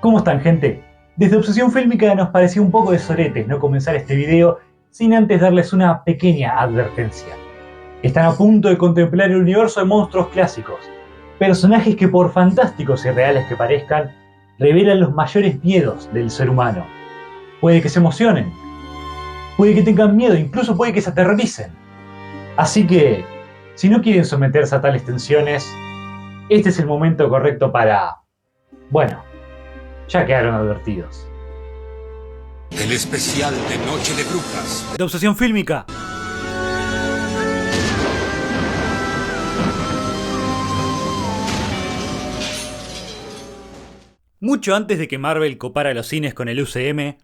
¿Cómo están, gente? Desde Obsesión Fílmica nos pareció un poco de soretes no comenzar este video sin antes darles una pequeña advertencia. Están a punto de contemplar el universo de monstruos clásicos, personajes que por fantásticos y reales que parezcan, revelan los mayores miedos del ser humano. Puede que se emocionen, puede que tengan miedo, incluso puede que se aterroricen. Así que, si no quieren someterse a tales tensiones, este es el momento correcto para... bueno, ya quedaron advertidos. El especial de Noche de Brujas. De Obsesión Fílmica. Mucho antes de que Marvel copara los cines con el UCM,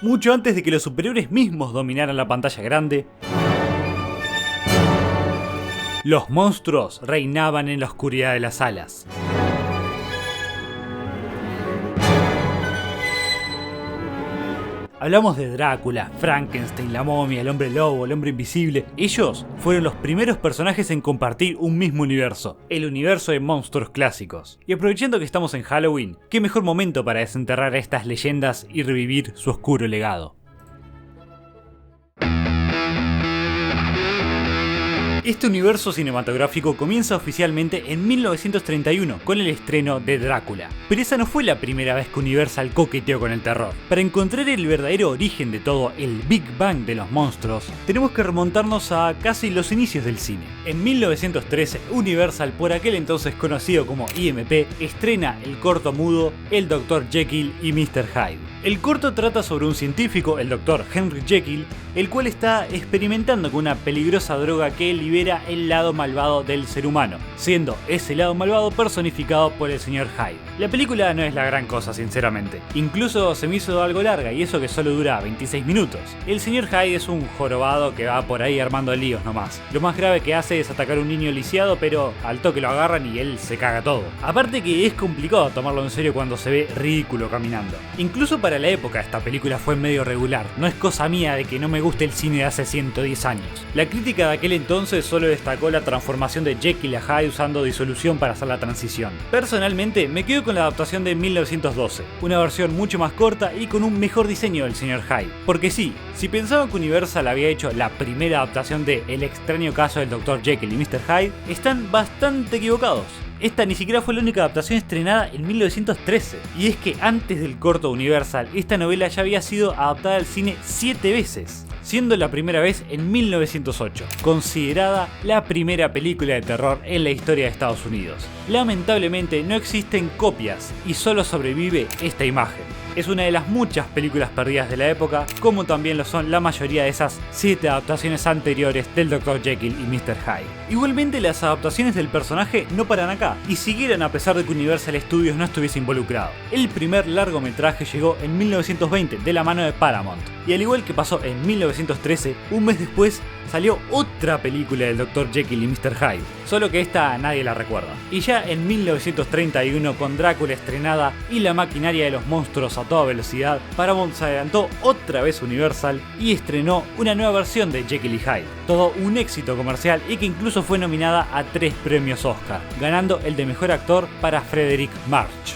mucho antes de que los superhéroes mismos dominaran la pantalla grande, los monstruos reinaban en la oscuridad de las salas. Hablamos de Drácula, Frankenstein, la momia, el hombre lobo, el hombre invisible. Ellos fueron los primeros personajes en compartir un mismo universo, el universo de monstruos clásicos. Y aprovechando que estamos en Halloween, qué mejor momento para desenterrar a estas leyendas y revivir su oscuro legado. Este universo cinematográfico comienza oficialmente en 1931 con el estreno de Drácula. Pero esa no fue la primera vez que Universal coqueteó con el terror. Para encontrar el verdadero origen de todo, el Big Bang de los monstruos, tenemos que remontarnos a casi los inicios del cine. En 1913, Universal, por aquel entonces conocido como IMP, estrena el corto mudo El Dr. Jekyll y Mr. Hyde. El corto trata sobre un científico, el Dr. Henry Jekyll, el cual está experimentando con una peligrosa droga que libera el lado malvado del ser humano, siendo ese lado malvado personificado por el Sr. Hyde. La película no es la gran cosa, sinceramente. Incluso se me hizo algo larga, y eso que solo dura 26 minutos. El Sr. Hyde es un jorobado que va por ahí armando líos nomás. Lo más grave que hace es atacar a un niño lisiado, pero al toque lo agarran y él se caga todo. Aparte que es complicado tomarlo en serio cuando se ve ridículo caminando. Incluso para la época esta película fue medio regular. No es cosa mía de que no me guste el cine de hace 110 años. La crítica de aquel entonces solo destacó la transformación de Jekyll a Hyde usando disolución para hacer la transición. Personalmente me quedo con la adaptación de 1912, una versión mucho más corta y con un mejor diseño del Sr. Hyde. Porque sí, si pensaban que Universal había hecho la primera adaptación de El extraño caso del Dr. Jekyll y Mr. Hyde, están bastante equivocados. Esta ni siquiera fue la única adaptación estrenada en 1913. Y es que antes del corto Universal, esta novela ya había sido adaptada al cine 7 veces. Siendo la primera vez en 1908, considerada la primera película de terror en la historia de Estados Unidos. Lamentablemente no existen copias y solo sobrevive esta imagen. Es una de las muchas películas perdidas de la época, como también lo son la mayoría de esas 7 adaptaciones anteriores del Dr. Jekyll y Mr. Hyde. Igualmente las adaptaciones del personaje no paran acá, y siguieron a pesar de que Universal Studios no estuviese involucrado. El primer largometraje llegó en 1920 de la mano de Paramount, y al igual que pasó en 1913, un mes después salió otra película del Dr. Jekyll y Mr. Hyde, solo que esta nadie la recuerda. Y ya en 1931, con Drácula estrenada y la maquinaria de los monstruos a toda velocidad, Paramount se adelantó otra vez Universal y estrenó una nueva versión de Jekyll y Hyde. Todo un éxito comercial y que incluso fue nominada a 3 premios Oscar, ganando el de mejor actor para Frederick March.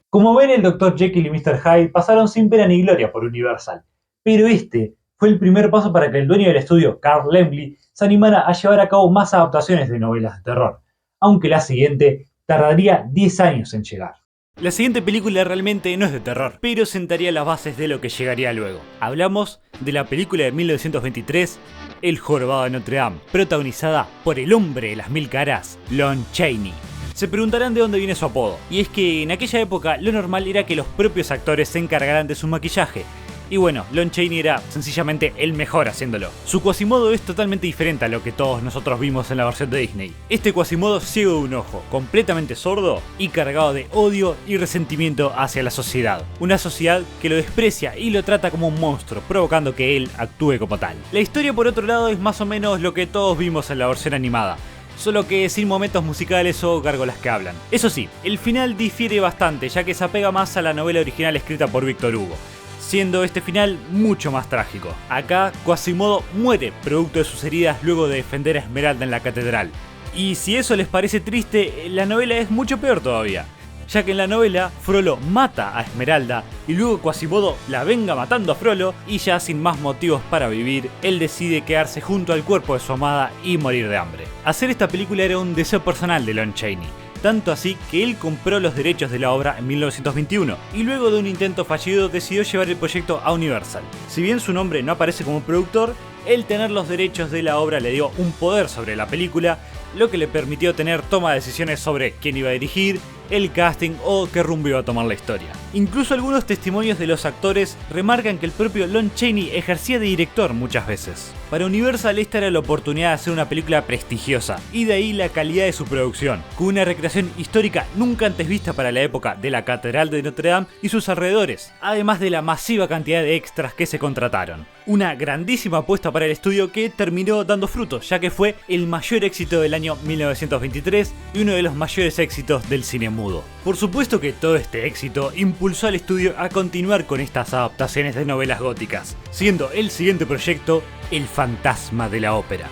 Como ven, el Dr. Jekyll y Mr. Hyde pasaron sin pena ni gloria por Universal, pero este fue el primer paso para que el dueño del estudio, Carl Laemmle, se animara a llevar a cabo más adaptaciones de novelas de terror, aunque la siguiente tardaría 10 años en llegar. La siguiente película realmente no es de terror, pero sentaría las bases de lo que llegaría luego. Hablamos de la película de 1923, El jorobado de Notre Dame, protagonizada por el hombre de las 1000 caras, Lon Chaney. Se preguntarán de dónde viene su apodo, y es que en aquella época lo normal era que los propios actores se encargaran de su maquillaje. Y bueno, Lon Chaney era sencillamente el mejor haciéndolo. Su Quasimodo es totalmente diferente a lo que todos nosotros vimos en la versión de Disney. Este Quasimodo ciego de un ojo, completamente sordo y cargado de odio y resentimiento hacia la sociedad. Una sociedad que lo desprecia y lo trata como un monstruo, provocando que él actúe como tal. La historia, por otro lado, es más o menos lo que todos vimos en la versión animada, solo que sin momentos musicales o gárgolas que hablan. Eso sí, el final difiere bastante, ya que se apega más a la novela original escrita por Víctor Hugo, siendo este final mucho más trágico. Acá, Quasimodo muere producto de sus heridas luego de defender a Esmeralda en la catedral, Y si eso les parece triste, la novela es mucho peor todavía, ya que en la novela Frollo mata a Esmeralda y luego Quasimodo la venga matando a Frollo y ya sin más motivos para vivir, él decide quedarse junto al cuerpo de su amada y morir de hambre. Hacer esta película era un deseo personal de Lon Chaney, tanto así que él compró los derechos de la obra en 1921 y luego de un intento fallido decidió llevar el proyecto a Universal. Si bien su nombre no aparece como productor, el tener los derechos de la obra le dio un poder sobre la película, lo que le permitió tener toma de decisiones sobre quién iba a dirigir, el casting o qué rumbo iba a tomar la historia. Incluso algunos testimonios de los actores remarcan que el propio Lon Chaney ejercía de director muchas veces. Para Universal esta era la oportunidad de hacer una película prestigiosa, y de ahí la calidad de su producción, con una recreación histórica nunca antes vista para la época de la Catedral de Notre Dame y sus alrededores, además de la masiva cantidad de extras que se contrataron. Una grandísima apuesta para el estudio que terminó dando frutos, ya que fue el mayor éxito del año 1923 y uno de los mayores éxitos del cine mudo. Por supuesto que todo este éxito impulsó al estudio a continuar con estas adaptaciones de novelas góticas, siendo el siguiente proyecto El Fantasma de la Ópera.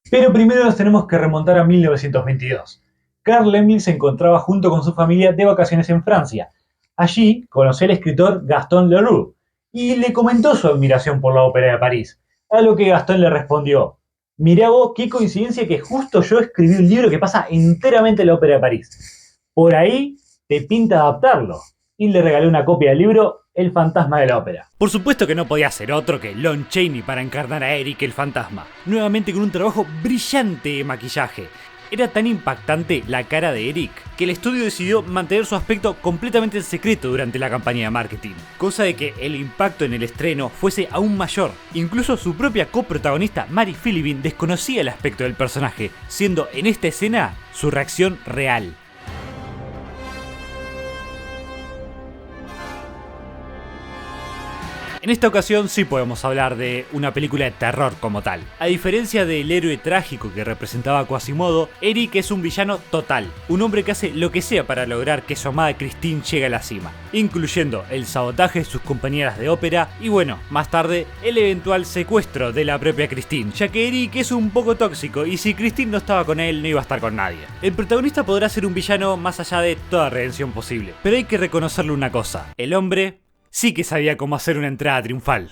Pero primero nos tenemos que remontar a 1922. Carl Laemmle se encontraba junto con su familia de vacaciones en Francia. Allí conoció al escritor Gaston Leroux y le comentó su admiración por la Ópera de París, a lo que Gaston le respondió: mirá vos, qué coincidencia que justo yo escribí un libro que pasa enteramente en la Ópera de París. Por ahí te pinta adaptarlo. Y le regalé una copia del libro El Fantasma de la Ópera. Por supuesto que no podía ser otro que Lon Chaney para encarnar a Eric el Fantasma, nuevamente con un trabajo brillante de maquillaje. Era tan impactante la cara de Eric que el estudio decidió mantener su aspecto completamente en secreto durante la campaña de marketing, cosa de que el impacto en el estreno fuese aún mayor. Incluso su propia coprotagonista Mary Philibin desconocía el aspecto del personaje, siendo en esta escena su reacción real. En esta ocasión sí podemos hablar de una película de terror como tal. A diferencia del héroe trágico que representaba a Quasimodo, Eric es un villano total, un hombre que hace lo que sea para lograr que su amada Christine llegue a la cima, incluyendo el sabotaje de sus compañeras de ópera y bueno, más tarde, el eventual secuestro de la propia Christine, ya que Eric es un poco tóxico y si Christine no estaba con él no iba a estar con nadie. El protagonista podrá ser un villano más allá de toda redención posible, pero hay que reconocerle una cosa: el hombre sí que sabía cómo hacer una entrada triunfal.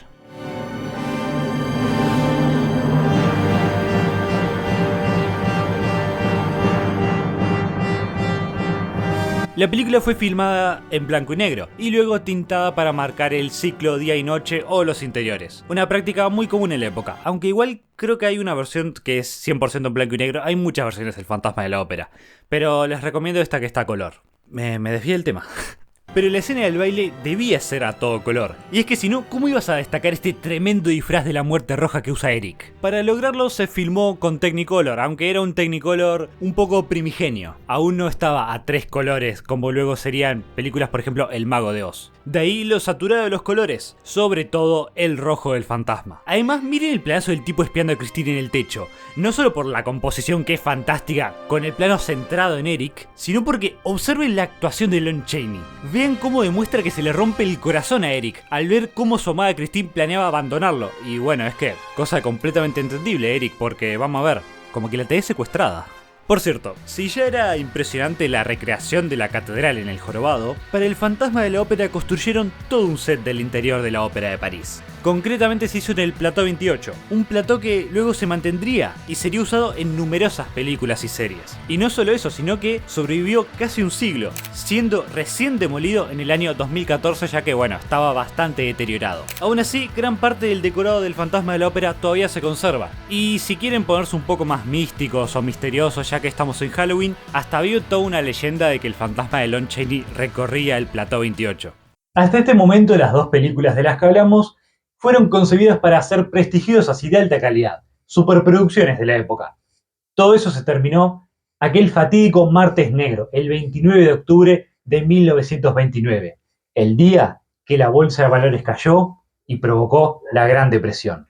La película fue filmada en blanco y negro y luego tintada para marcar el ciclo día y noche o los interiores. Una práctica muy común en la época, aunque igual creo que hay una versión que es 100% en blanco y negro. Hay muchas versiones del Fantasma de la Ópera, pero les recomiendo esta que está a color. Me desvié del tema. Pero la escena del baile debía ser a todo color. Y es que si no, ¿cómo ibas a destacar este tremendo disfraz de la muerte roja que usa Eric? Para lograrlo se filmó con Technicolor, aunque era un Technicolor un poco primigenio. Aún no estaba a 3 colores, como luego serían películas, por ejemplo, El Mago de Oz. De ahí lo saturado de los colores, sobre todo el rojo del fantasma. Además, miren el planazo del tipo espiando a Christine en el techo. No solo por la composición que es fantástica, con el plano centrado en Eric, sino porque observen la actuación de Lon Chaney. Vean cómo demuestra que se le rompe el corazón a Eric al ver cómo su amada Christine planeaba abandonarlo. Y bueno, es que, cosa completamente entendible, Eric, porque vamos a ver, como que la tenés secuestrada. Por cierto, si ya era impresionante la recreación de la catedral en el jorobado, para el Fantasma de la Ópera construyeron todo un set del interior de la Ópera de París. Concretamente se hizo en el Plató 28, un plató que luego se mantendría y sería usado en numerosas películas y series. Y no solo eso, sino que sobrevivió casi un siglo, siendo recién demolido en el año 2014, ya que bueno, estaba bastante deteriorado. Aún así, gran parte del decorado del Fantasma de la Ópera todavía se conserva. Y si quieren ponerse un poco más místicos o misteriosos, ya que estamos en Halloween, hasta había toda una leyenda de que el fantasma de Lon Chaney recorría el Plató 28. Hasta este momento, las dos películas de las que hablamos fueron concebidas para ser prestigiosas y de alta calidad, superproducciones de la época. Todo eso se terminó aquel fatídico martes negro, el 29 de octubre de 1929, el día que la bolsa de valores cayó y provocó la Gran Depresión.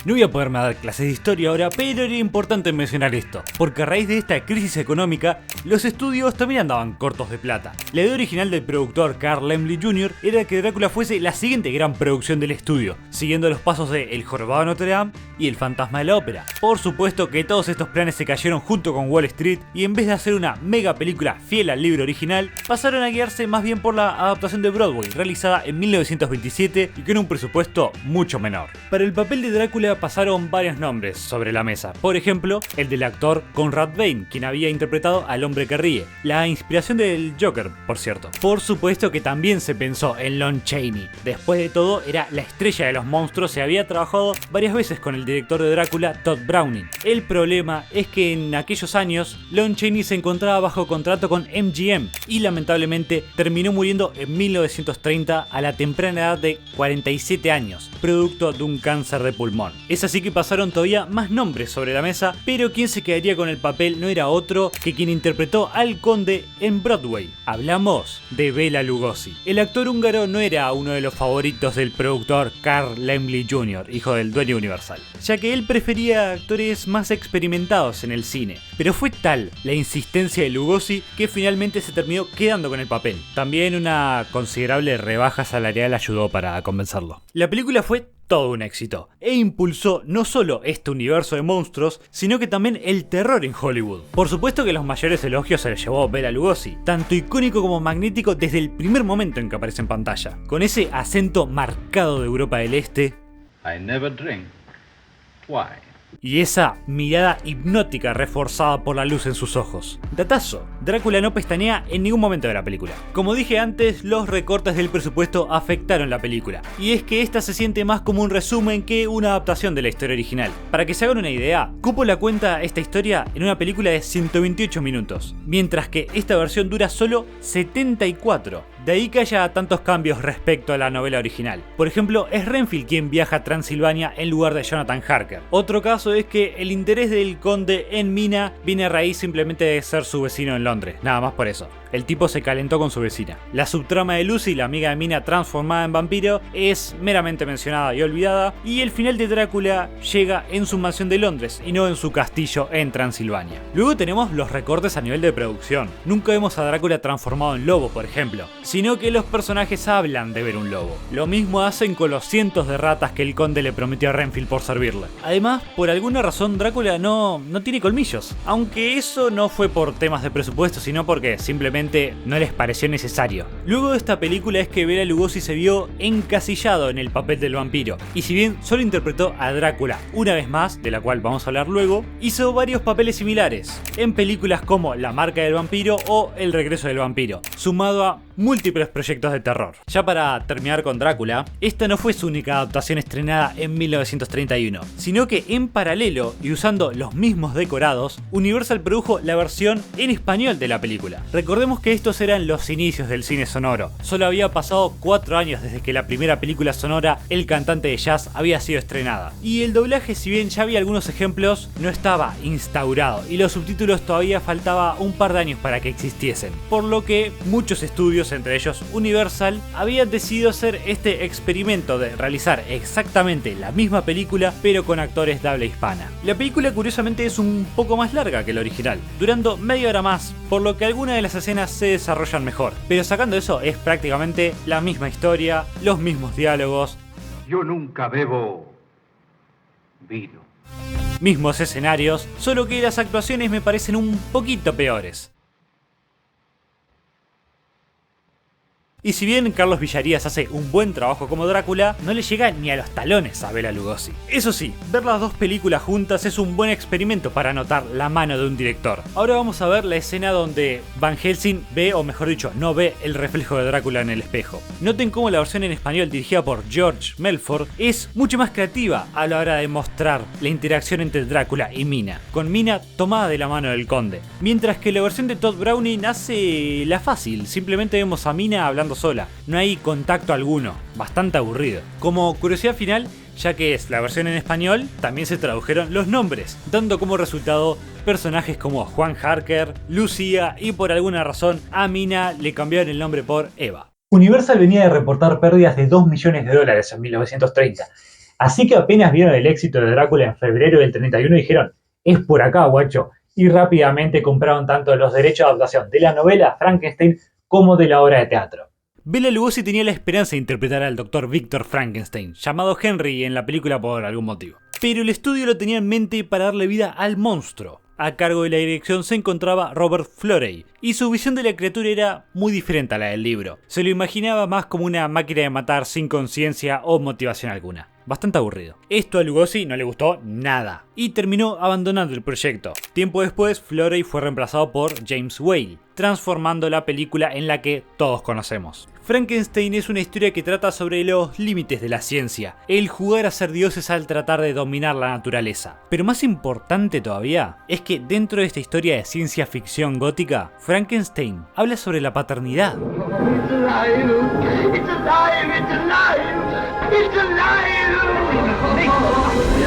No voy a poderme dar clases de historia ahora, pero era importante mencionar esto, porque a raíz de esta crisis económica, los estudios también andaban cortos de plata. La idea original del productor Carl Laemmle Jr. era que Drácula fuese la siguiente gran producción del estudio, siguiendo los pasos de El Jorobado de Notre Dame y El Fantasma de la Ópera. Por supuesto que todos estos planes se cayeron junto con Wall Street y en vez de hacer una mega película fiel al libro original, pasaron a guiarse más bien por la adaptación de Broadway, realizada en 1927 y con un presupuesto mucho menor. Para el papel de Drácula pasaron varios nombres sobre la mesa, por ejemplo, el del actor Conrad Veidt, quien había interpretado al Hombre que Ríe, la inspiración del Joker, por cierto. Por supuesto que también se pensó en Lon Chaney. Después de todo, era la estrella de los monstruos y había trabajado varias veces con el director de Drácula, Todd Browning. El problema es que en aquellos años, Lon Chaney se encontraba bajo contrato con MGM y lamentablemente terminó muriendo en 1930 a la temprana edad de 47 años, producto de un cáncer de pulmón. Es así que pasaron todavía más nombres sobre la mesa, pero quien se quedaría con el papel no era otro que quien interpretó al conde en Broadway. Hablamos de Bela Lugosi. El actor húngaro no era uno de los favoritos del productor Carl Laemmle Jr., hijo del dueño Universal, ya que él prefería actores más experimentados en el cine, pero fue tal la insistencia de Lugosi que finalmente se terminó quedando con el papel. También una considerable rebaja salarial ayudó para convencerlo. La película fue todo un éxito e impulsó no solo este universo de monstruos, sino que también el terror en Hollywood. Por supuesto que los mayores elogios se los llevó Bela Lugosi, tanto icónico como magnético desde el primer momento en que aparece en pantalla, con ese acento marcado de Europa del Este. I never drink. Why? Y esa mirada hipnótica reforzada por la luz en sus ojos. Datazo: Drácula no pestañea en ningún momento de la película. Como dije antes, los recortes del presupuesto afectaron la película, y es que esta se siente más como un resumen que una adaptación de la historia original. Para que se hagan una idea, Coppola cuenta esta historia en una película de 128 minutos, mientras que esta versión dura solo 74. De ahí que haya tantos cambios respecto a la novela original. Por ejemplo, es Renfield quien viaja a Transilvania en lugar de Jonathan Harker. Otro caso es que el interés del conde en Mina viene a raíz simplemente de ser su vecino en Londres, nada más por eso. El tipo se calentó con su vecina. La subtrama de Lucy, la amiga de Mina transformada en vampiro, es meramente mencionada y olvidada, y el final de Drácula llega en su mansión de Londres y no en su castillo en Transilvania. Luego tenemos los recortes a nivel de producción. Nunca vemos a Drácula transformado en lobo, por ejemplo, sino que los personajes hablan de ver un lobo. Lo mismo hacen con los cientos de ratas que el conde le prometió a Renfield por servirle. Además, por alguna razón Drácula no tiene colmillos, aunque eso no fue por temas de presupuesto, sino porque simplemente no les pareció necesario. Luego de esta película es que Bela Lugosi se vio encasillado en el papel del vampiro, y si bien solo interpretó a Drácula una vez más, de la cual vamos a hablar luego, hizo varios papeles similares en películas como La marca del vampiro o El regreso del vampiro, sumado a múltiples proyectos de terror. Ya para terminar con Drácula, esta no fue su única adaptación estrenada en 1931, sino que en paralelo y usando los mismos decorados, Universal produjo la versión en español de la película. Recordemos que estos eran los inicios del cine sonoro. Solo había pasado 4 años desde que la primera película sonora, El cantante de jazz, había sido estrenada. Y el doblaje, si bien ya había algunos ejemplos, no estaba instaurado y los subtítulos todavía faltaba un par de años para que existiesen. Por lo que muchos estudios, entre ellos Universal, habían decidido hacer este experimento de realizar exactamente la misma película pero con actores de habla hispana. La película curiosamente es un poco más larga que la original, durando media hora más, por lo que algunas de las escenas se desarrollan mejor, pero sacando eso es prácticamente la misma historia, los mismos diálogos, Yo nunca bebo vino. mismos escenarios, solo que las actuaciones me parecen un poquito peores. Y si bien Carlos Villarías hace un buen trabajo como Drácula, no le llega ni a los talones a Bela Lugosi. Eso sí, ver las dos películas juntas es un buen experimento para notar la mano de un director. Ahora vamos a ver la escena donde Van Helsing ve, o mejor dicho, no ve el reflejo de Drácula en el espejo. Noten cómo la versión en español dirigida por George Melford es mucho más creativa a la hora de mostrar la interacción entre Drácula y Mina, con Mina tomada de la mano del conde. Mientras que la versión de Todd Browning hace la fácil, simplemente vemos a Mina hablando sola, no hay contacto alguno, bastante aburrido. Como curiosidad final, ya que es la versión en español, también se tradujeron los nombres, dando como resultado personajes como Juan Harker, Lucía y por alguna razón a Mina le cambiaron el nombre por Eva. Universal venía de reportar pérdidas de $2 millones en 1930. Así que apenas vieron el éxito de Drácula en febrero del 31 dijeron, es por acá, guacho, y rápidamente compraron tanto los derechos de adaptación de la novela Frankenstein como de la obra de teatro. Bela Lugosi tenía la esperanza de interpretar al Dr. Victor Frankenstein, llamado Henry en la película por algún motivo. Pero el estudio lo tenía en mente para darle vida al monstruo. A cargo de la dirección se encontraba Robert Florey, y su visión de la criatura era muy diferente a la del libro. Se lo imaginaba más como una máquina de matar sin conciencia o motivación alguna. Bastante aburrido. Esto a Lugosi no le gustó nada, y terminó abandonando el proyecto. Tiempo después, Florey fue reemplazado por James Whale, transformando la película en la que todos conocemos. Frankenstein es una historia que trata sobre los límites de la ciencia, el jugar a ser dioses al tratar de dominar la naturaleza. Pero más importante todavía, es que dentro de esta historia de ciencia ficción gótica, Frankenstein habla sobre la paternidad. It's alive! It's alive! It's alive! It's alive!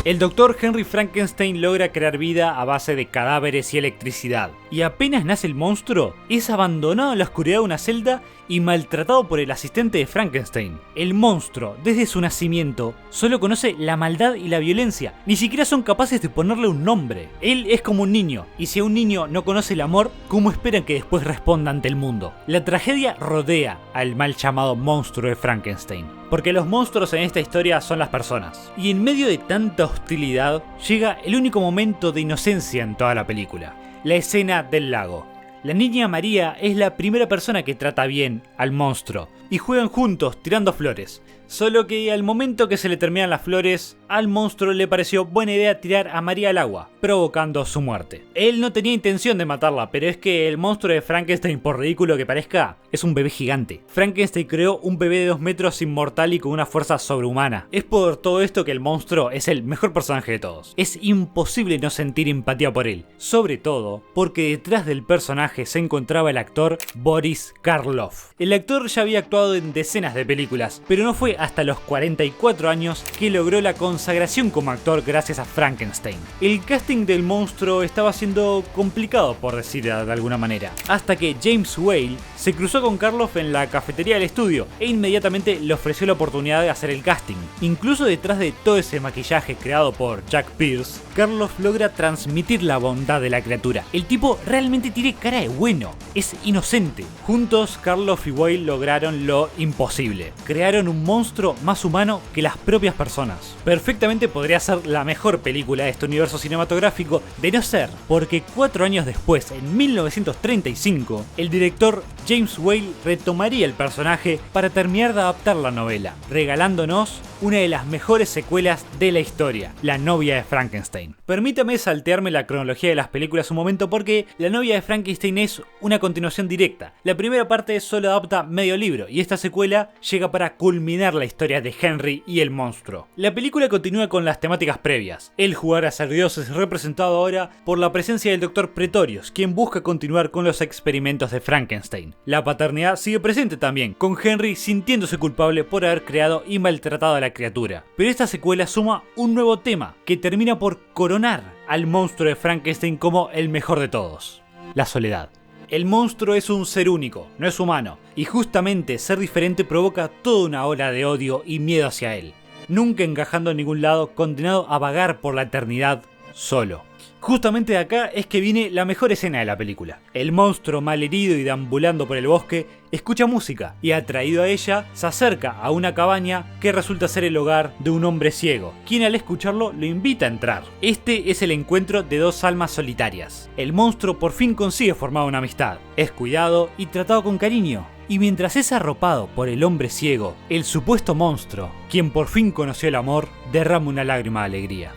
El Dr. Henry Frankenstein logra crear vida a base de cadáveres y electricidad, y apenas nace el monstruo, es abandonado en la oscuridad de una celda y maltratado por el asistente de Frankenstein. El monstruo, desde su nacimiento, solo conoce la maldad y la violencia, ni siquiera son capaces de ponerle un nombre. Él es como un niño, y si un niño no conoce el amor, ¿cómo esperan que después responda ante el mundo? La tragedia rodea al mal llamado monstruo de Frankenstein, porque los monstruos en esta historia son las personas. Y en medio de tanta hostilidad, llega el único momento de inocencia en toda la película, la escena del lago. La niña María es la primera persona que trata bien al monstruo, y juegan juntos tirando flores. Solo que al momento que se le terminan las flores, al monstruo le pareció buena idea tirar a María al agua, provocando su muerte. Él no tenía intención de matarla, pero es que el monstruo de Frankenstein, por ridículo que parezca, es un bebé gigante. Frankenstein creó un bebé de 2 metros inmortal y con una fuerza sobrehumana. Es por todo esto que el monstruo es el mejor personaje de todos. Es imposible no sentir empatía por él, sobre todo porque detrás del personaje se encontraba el actor Boris Karloff. El actor ya había actuado en decenas de películas, pero no fue hasta los 44 años que logró la consagración como actor gracias a Frankenstein. El casting del monstruo estaba siendo complicado, por decirlo de alguna manera, hasta que James Whale se cruzó con Karloff en la cafetería del estudio e inmediatamente le ofreció la oportunidad de hacer el casting. Incluso detrás de todo ese maquillaje creado por Jack Pierce, Karloff logra transmitir la bondad de la criatura. El tipo realmente tiene cara de bueno, es inocente. Juntos, Karloff y Whale lograron lo imposible. Crearon un monstruo más humano que las propias personas. Perfectamente podría ser la mejor película de este universo cinematográfico, de no ser porque 4 años después, en 1935, el director James Whale retomaría el personaje para terminar de adaptar la novela, regalándonos una de las mejores secuelas de la historia, La novia de Frankenstein. Permítame saltearme la cronología de las películas un momento porque La novia de Frankenstein es una continuación directa. La primera parte solo adapta medio libro y esta secuela llega para culminar la historia de Henry y el monstruo. La película continúa con las temáticas previas. El jugar a ser dios es representado ahora por la presencia del Dr. Pretorius, quien busca continuar con los experimentos de Frankenstein. La paternidad sigue presente también, con Henry sintiéndose culpable por haber creado y maltratado a la criatura. Pero esta secuela suma un nuevo tema, que termina por coronar al monstruo de Frankenstein como el mejor de todos: la soledad. El monstruo es un ser único, no es humano, y justamente ser diferente provoca toda una ola de odio y miedo hacia él, nunca encajando en ningún lado, condenado a vagar por la eternidad solo. Justamente de acá es que viene la mejor escena de la película. El monstruo, malherido y deambulando por el bosque, escucha música y, atraído a ella, se acerca a una cabaña que resulta ser el hogar de un hombre ciego, quien al escucharlo lo invita a entrar. Este es el encuentro de dos almas solitarias. El monstruo por fin consigue formar una amistad, es cuidado y tratado con cariño. Y mientras es arropado por el hombre ciego, el supuesto monstruo, quien por fin conoció el amor, derrama una lágrima de alegría.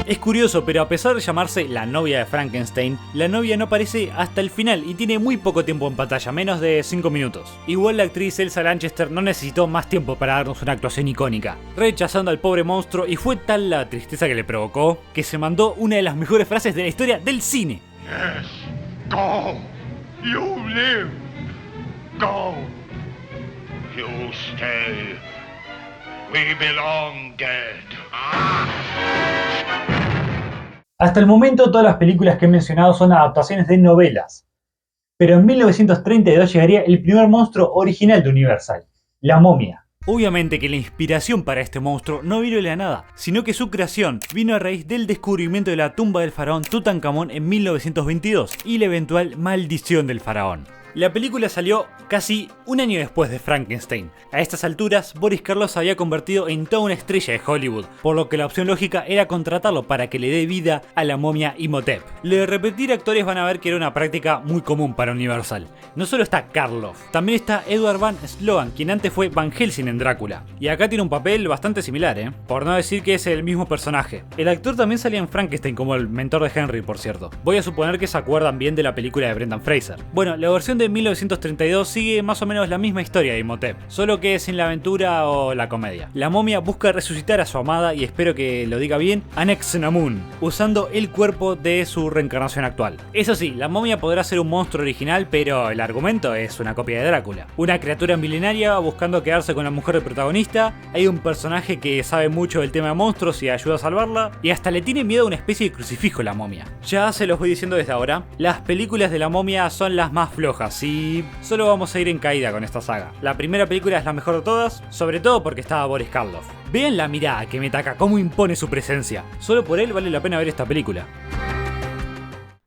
Es curioso, pero a pesar de llamarse La novia de Frankenstein, la novia no aparece hasta el final y tiene muy poco tiempo en pantalla, menos de 5 minutos. Igual la actriz Elsa Lanchester no necesitó más tiempo para darnos una actuación icónica, rechazando al pobre monstruo, y fue tal la tristeza que le provocó, que se mandó una de las mejores frases de la historia del cine. Yes. Go. You live. Go. You stay. We belong dead. Hasta el momento todas las películas que he mencionado son adaptaciones de novelas, pero en 1932 llegaría el primer monstruo original de Universal, La momia. Obviamente que la inspiración para este monstruo no vino de la nada, sino que su creación vino a raíz del descubrimiento de la tumba del faraón Tutankamón en 1922 y la eventual maldición del faraón. La película salió casi un año después de Frankenstein. A estas alturas, Boris Karloff se había convertido en toda una estrella de Hollywood, por lo que la opción lógica era contratarlo para que le dé vida a la momia Imhotep. Lo de repetir actores van a ver que era una práctica muy común para Universal. No solo está Karloff, también está Edward Van Sloan, quien antes fue Van Helsing en Drácula. Y acá tiene un papel bastante similar, por no decir que es el mismo personaje. El actor también salía en Frankenstein como el mentor de Henry, por cierto. Voy a suponer que se acuerdan bien de la película de Brendan Fraser. Bueno, la versión de 1932 sigue más o menos la misma historia de Imhotep, solo que sin la aventura o la comedia. La momia busca resucitar a su amada, y espero que lo diga bien, Anck-su-namun, usando el cuerpo de su reencarnación actual. Eso sí, la momia podrá ser un monstruo original, pero el argumento es una copia de Drácula. Una criatura milenaria buscando quedarse con la mujer del protagonista, hay un personaje que sabe mucho del tema de monstruos y ayuda a salvarla, y hasta le tiene miedo a una especie de crucifijo la momia. Ya se los voy diciendo desde ahora, las películas de la momia son las más flojas y solo vamos a ir en caída con esta saga. La primera película es la mejor de todas, sobre todo porque estaba Boris Karloff. Vean la mirada que me taca, cómo impone su presencia. Solo por él vale la pena ver esta película.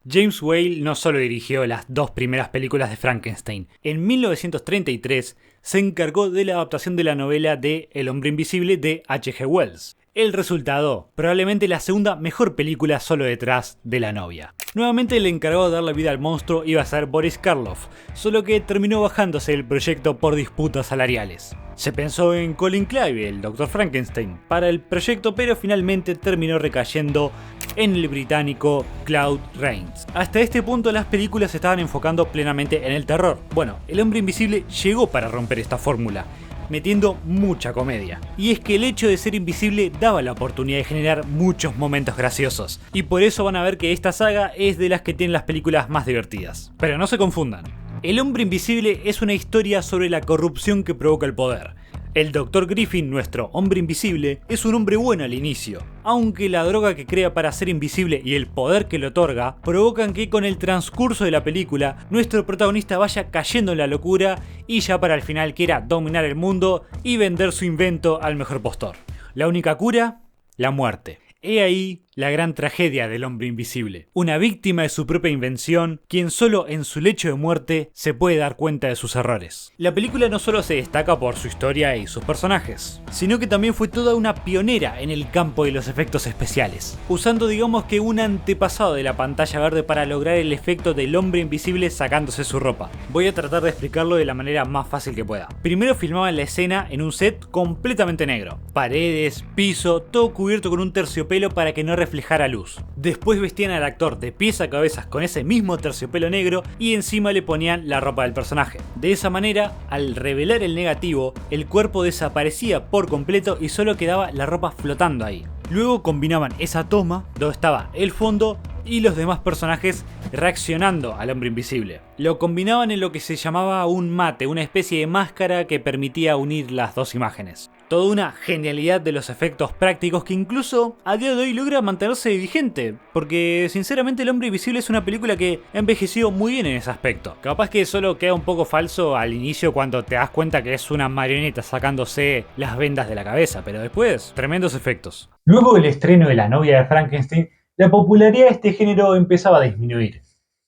James Whale no solo dirigió las dos primeras películas de Frankenstein. En 1933 se encargó de la adaptación de la novela de El hombre invisible de H.G. Wells. El resultado, probablemente la segunda mejor película solo detrás de La novia. Nuevamente el encargado de darle vida al monstruo iba a ser Boris Karloff, solo que terminó bajándose del proyecto por disputas salariales. Se pensó en Colin Clive, el Dr. Frankenstein, para el proyecto, pero finalmente terminó recayendo en el británico Claude Rains. Hasta este punto las películas se estaban enfocando plenamente en el terror. Bueno, El hombre invisible llegó para romper esta fórmula, metiendo mucha comedia. Y es que el hecho de ser invisible daba la oportunidad de generar muchos momentos graciosos. Y por eso van a ver que esta saga es de las que tienen las películas más divertidas. Pero no se confundan. El hombre invisible es una historia sobre la corrupción que provoca el poder. El Dr. Griffin, nuestro hombre invisible, es un hombre bueno al inicio, aunque la droga que crea para ser invisible y el poder que le otorga provocan que con el transcurso de la película nuestro protagonista vaya cayendo en la locura y ya para el final quiera dominar el mundo y vender su invento al mejor postor. La única cura, la muerte. He ahí la gran tragedia del hombre invisible. Una víctima de su propia invención, quien solo en su lecho de muerte se puede dar cuenta de sus errores. La película no solo se destaca por su historia y sus personajes, sino que también fue toda una pionera en el campo de los efectos especiales, usando digamos que un antepasado de la pantalla verde para lograr el efecto del hombre invisible sacándose su ropa. Voy a tratar de explicarlo de la manera más fácil que pueda. Primero filmaban la escena en un set completamente negro. Paredes, piso, todo cubierto con un terciopelo para que no reflejara luz. Después vestían al actor de pies a cabeza con ese mismo terciopelo negro y encima le ponían la ropa del personaje. De esa manera, al revelar el negativo, el cuerpo desaparecía por completo y solo quedaba la ropa flotando ahí. Luego combinaban esa toma, donde estaba el fondo y los demás personajes reaccionando al hombre invisible. Lo combinaban en lo que se llamaba un mate, una especie de máscara que permitía unir las dos imágenes. Toda una genialidad de los efectos prácticos que incluso a día de hoy logra mantenerse vigente, porque sinceramente El hombre invisible es una película que ha envejecido muy bien en ese aspecto. Capaz que solo queda un poco falso al inicio cuando te das cuenta que es una marioneta sacándose las vendas de la cabeza, pero después, tremendos efectos. Luego del estreno de La novia de Frankenstein, la popularidad de este género empezaba a disminuir.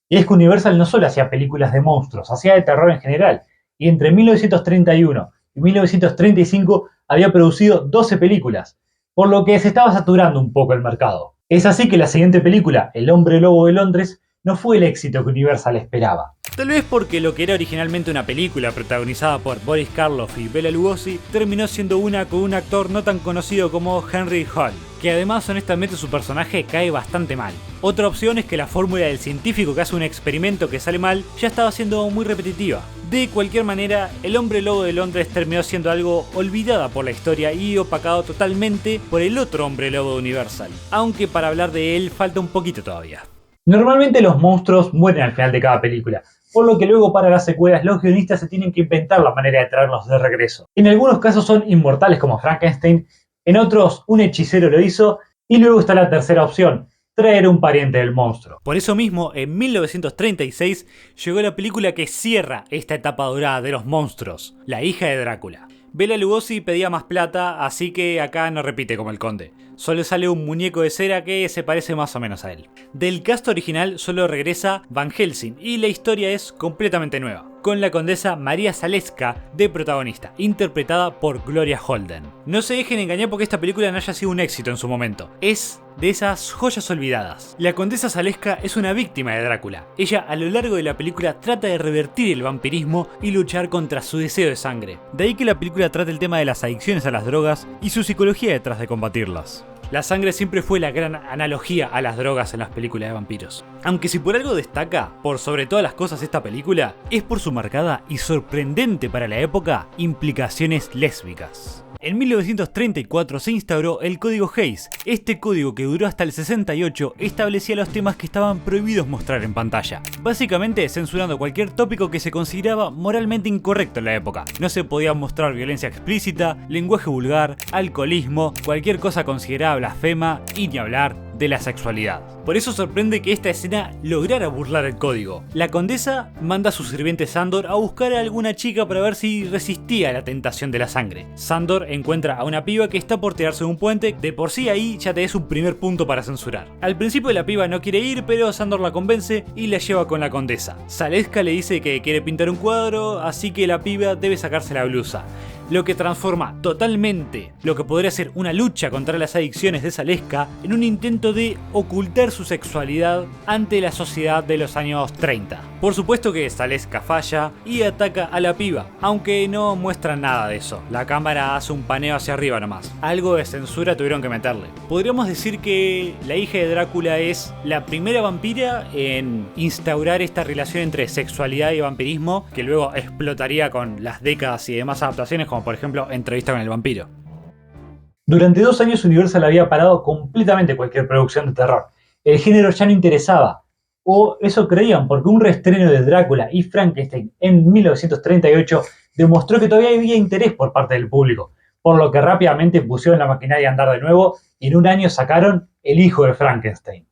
Y es que Universal no solo hacía películas de monstruos, hacía de terror en general, y entre 1931 y 1935 había producido 12 películas, por lo que se estaba saturando un poco el mercado. Es así que la siguiente película, El hombre lobo de Londres, no fue el éxito que Universal esperaba. Tal vez porque lo que era originalmente una película protagonizada por Boris Karloff y Bela Lugosi terminó siendo una con un actor no tan conocido como Henry Hall, que además honestamente su personaje cae bastante mal. Otra opción es que la fórmula del científico que hace un experimento que sale mal ya estaba siendo muy repetitiva. De cualquier manera, El hombre lobo de Londres terminó siendo algo olvidada por la historia y opacado totalmente por el otro hombre lobo de Universal, aunque para hablar de él falta un poquito todavía. Normalmente los monstruos mueren al final de cada película, por lo que luego para las secuelas los guionistas se tienen que inventar la manera de traerlos de regreso. En algunos casos son inmortales como Frankenstein, en otros un hechicero lo hizo, y luego está la tercera opción, traer un pariente del monstruo. Por eso mismo, en 1936 llegó la película que cierra esta etapa dorada de los monstruos, La hija de Drácula. Bela Lugosi pedía más plata, así que acá no repite como el conde. Solo sale un muñeco de cera que se parece más o menos a él. Del cast original solo regresa Van Helsing y la historia es completamente nueva, con la condesa María Zaleska de protagonista, interpretada por Gloria Holden. No se dejen engañar porque esta película no haya sido un éxito en su momento. Es de esas joyas olvidadas. La condesa Zaleska es una víctima de Drácula. Ella a lo largo de la película trata de revertir el vampirismo y luchar contra su deseo de sangre. De ahí que la película trata el tema de las adicciones a las drogas y su psicología detrás de combatirlas. La sangre siempre fue la gran analogía a las drogas en las películas de vampiros. Aunque si por algo destaca, por sobre todas las cosas esta película, es por su marcada y sorprendente para la época implicaciones lésbicas. En 1934 se instauró el Código Hays. Este código, que duró hasta el 68, establecía los temas que estaban prohibidos mostrar en pantalla, básicamente censurando cualquier tópico que se consideraba moralmente incorrecto en la época. No se podía mostrar violencia explícita, lenguaje vulgar, alcoholismo, cualquier cosa considerada blasfema y ni hablar de la sexualidad. Por eso sorprende que esta escena lograra burlar el código. La condesa manda a su sirviente Sandor a buscar a alguna chica para ver si resistía a la tentación de la sangre. Sandor encuentra a una piba que está por tirarse de un puente. De por sí ahí ya te es un primer punto para censurar. Al principio la piba no quiere ir, pero Sandor la convence y la lleva con la condesa. Zaleska le dice que quiere pintar un cuadro, así que la piba debe sacarse la blusa, lo que transforma totalmente lo que podría ser una lucha contra las adicciones de Zaleska en un intento de ocultar su sexualidad ante la sociedad de los años 30. Por supuesto que Zaleska falla y ataca a la piba, aunque no muestran nada de eso. La cámara hace un paneo hacia arriba nomás. Algo de censura tuvieron que meterle. Podríamos decir que la hija de Drácula es la primera vampira en instaurar esta relación entre sexualidad y vampirismo, que luego explotaría con las décadas y demás adaptaciones, como por ejemplo Entrevista con el vampiro. Durante 2 años Universal había parado completamente cualquier producción de terror. El género ya no interesaba, o eso creían, porque un reestreno de Drácula y Frankenstein en 1938 demostró que todavía había interés por parte del público, por lo que rápidamente pusieron la maquinaria a andar de nuevo y en un año sacaron El hijo de Frankenstein.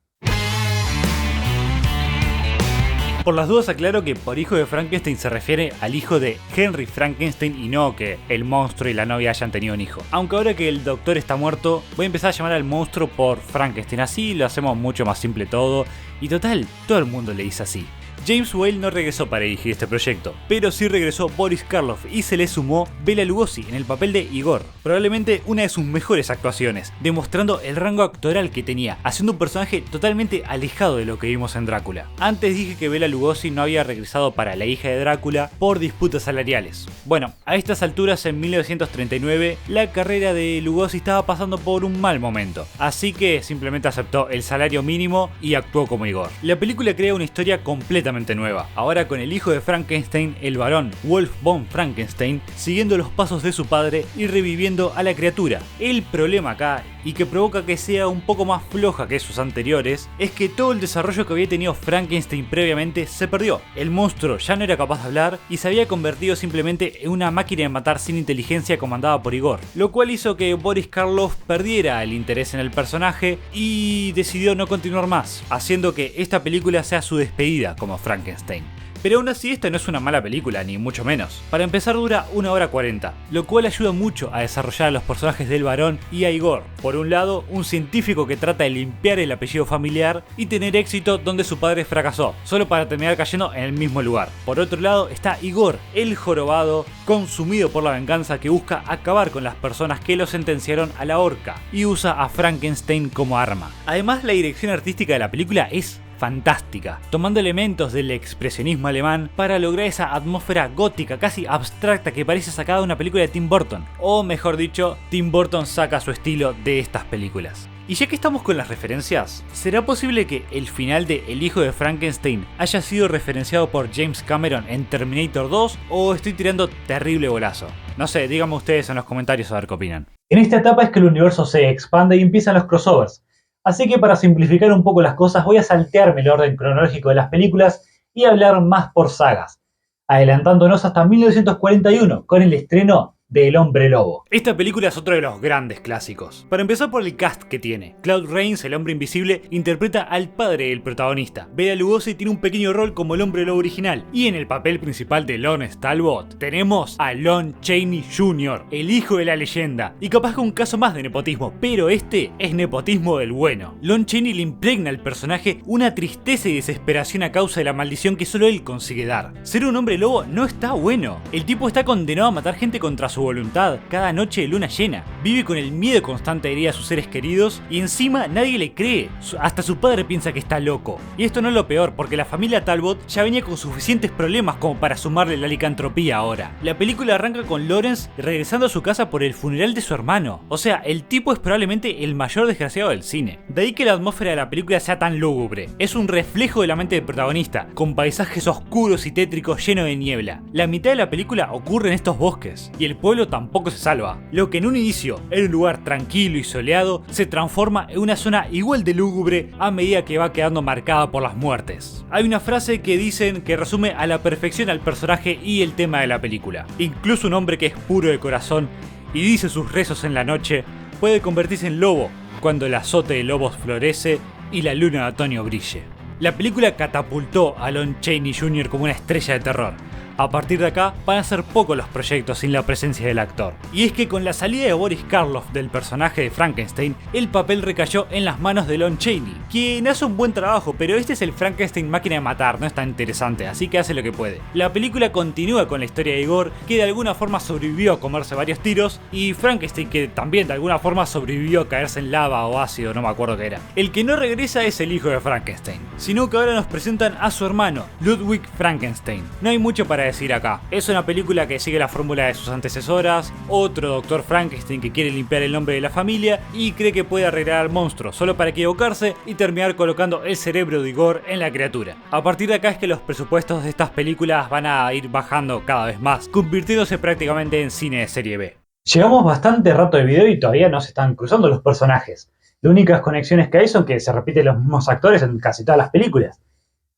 Por las dudas aclaro que por hijo de Frankenstein se refiere al hijo de Henry Frankenstein y no que el monstruo y la novia hayan tenido un hijo. Aunque ahora que el doctor está muerto, voy a empezar a llamar al monstruo por Frankenstein, así lo hacemos mucho más simple todo, y total, todo el mundo le dice así. James Whale no regresó para dirigir este proyecto, pero sí regresó Boris Karloff y se le sumó Bela Lugosi en el papel de Igor, probablemente una de sus mejores actuaciones, demostrando el rango actoral que tenía, haciendo un personaje totalmente alejado de lo que vimos en Drácula. Antes dije que Bela Lugosi no había regresado para La hija de Drácula por disputas salariales. Bueno, a estas alturas en 1939 la carrera de Lugosi estaba pasando por un mal momento, así que simplemente aceptó el salario mínimo y actuó como Igor. La película crea una historia completamente nueva, ahora con el hijo de Frankenstein, el varón Wolf von Frankenstein, siguiendo los pasos de su padre y reviviendo a la criatura. El problema acá, y que provoca que sea un poco más floja que sus anteriores, es que todo el desarrollo que había tenido Frankenstein previamente se perdió. El monstruo ya no era capaz de hablar y se había convertido simplemente en una máquina de matar sin inteligencia comandada por Igor, lo cual hizo que Boris Karloff perdiera el interés en el personaje y decidió no continuar más, haciendo que esta película sea su despedida como Frankenstein. Pero aún así esta no es una mala película, ni mucho menos. Para empezar dura 1 hora 40, lo cual ayuda mucho a desarrollar a los personajes del varón y a Igor. Por un lado, un científico que trata de limpiar el apellido familiar y tener éxito donde su padre fracasó, solo para terminar cayendo en el mismo lugar. Por otro lado está Igor, el jorobado, consumido por la venganza, que busca acabar con las personas que lo sentenciaron a la horca y usa a Frankenstein como arma. Además, la dirección artística de la película es fantástica, tomando elementos del expresionismo alemán para lograr esa atmósfera gótica casi abstracta que parece sacada de una película de Tim Burton, o mejor dicho, Tim Burton saca su estilo de estas películas. Y ya que estamos con las referencias, ¿será posible que el final de El hijo de Frankenstein haya sido referenciado por James Cameron en Terminator 2 o estoy tirando terrible golazo? No sé, díganme ustedes en los comentarios a ver qué opinan. En esta etapa es que el universo se expande y empiezan los crossovers. Así que para simplificar un poco las cosas voy a saltearme el orden cronológico de las películas y hablar más por sagas, adelantándonos hasta 1941 con el estreno de El Hombre Lobo. Esta película es otro de los grandes clásicos. Para empezar por el cast que tiene. Claude Rains, el hombre invisible, interpreta al padre del protagonista. Bela Lugosi tiene un pequeño rol como el Hombre Lobo original. Y en el papel principal de Lawrence Talbot tenemos a Lon Chaney Jr., el hijo de la leyenda. Y capaz que un caso más de nepotismo, pero este es nepotismo del bueno. Lon Chaney le impregna al personaje una tristeza y desesperación a causa de la maldición que solo él consigue dar. Ser un hombre lobo no está bueno. El tipo está condenado a matar gente contra su voluntad cada noche de luna llena. Vive con el miedo constante de herir a sus seres queridos y encima nadie le cree. Hasta su padre piensa que está loco. Y esto no es lo peor, porque la familia Talbot ya venía con suficientes problemas como para sumarle la licantropía ahora. La película arranca con Lawrence regresando a su casa por el funeral de su hermano. O sea, el tipo es probablemente el mayor desgraciado del cine. De ahí que la atmósfera de la película sea tan lúgubre. Es un reflejo de la mente del protagonista, con paisajes oscuros y tétricos llenos de niebla. La mitad de la película ocurre en estos bosques, y el pueblo tampoco se salva. Lo que en un inicio era un lugar tranquilo y soleado, se transforma en una zona igual de lúgubre a medida que va quedando marcada por las muertes. Hay una frase que dicen que resume a la perfección al personaje y el tema de la película. Incluso un hombre que es puro de corazón y dice sus rezos en la noche, puede convertirse en lobo cuando el azote de lobos florece y la luna de otoño brille. La película catapultó a Lon Chaney Jr. como una estrella de terror. A partir de acá van a ser pocos los proyectos sin la presencia del actor. Y es que con la salida de Boris Karloff del personaje de Frankenstein, el papel recayó en las manos de Lon Chaney, quien hace un buen trabajo, pero este es el Frankenstein máquina de matar, no es tan interesante, así que hace lo que puede. La película continúa con la historia de Igor, que de alguna forma sobrevivió a comerse varios tiros, y Frankenstein, que también de alguna forma sobrevivió a caerse en lava o ácido, no me acuerdo qué era. El que no regresa es el hijo de Frankenstein, sino que ahora nos presentan a su hermano, Ludwig Frankenstein. No hay mucho para decir acá. Es una película que sigue la fórmula de sus antecesoras, otro doctor Frankenstein que quiere limpiar el nombre de la familia y cree que puede arreglar al monstruo solo para equivocarse y terminar colocando el cerebro de Igor en la criatura. A partir de acá es que los presupuestos de estas películas van a ir bajando cada vez más, convirtiéndose prácticamente en cine de serie B. Llevamos bastante rato de video y todavía no se están cruzando los personajes. Las únicas conexiones que hay son que se repiten los mismos actores en casi todas las películas.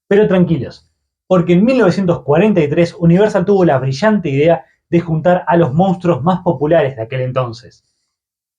Pero tranquilos, porque en 1943 Universal tuvo la brillante idea de juntar a los monstruos más populares de aquel entonces,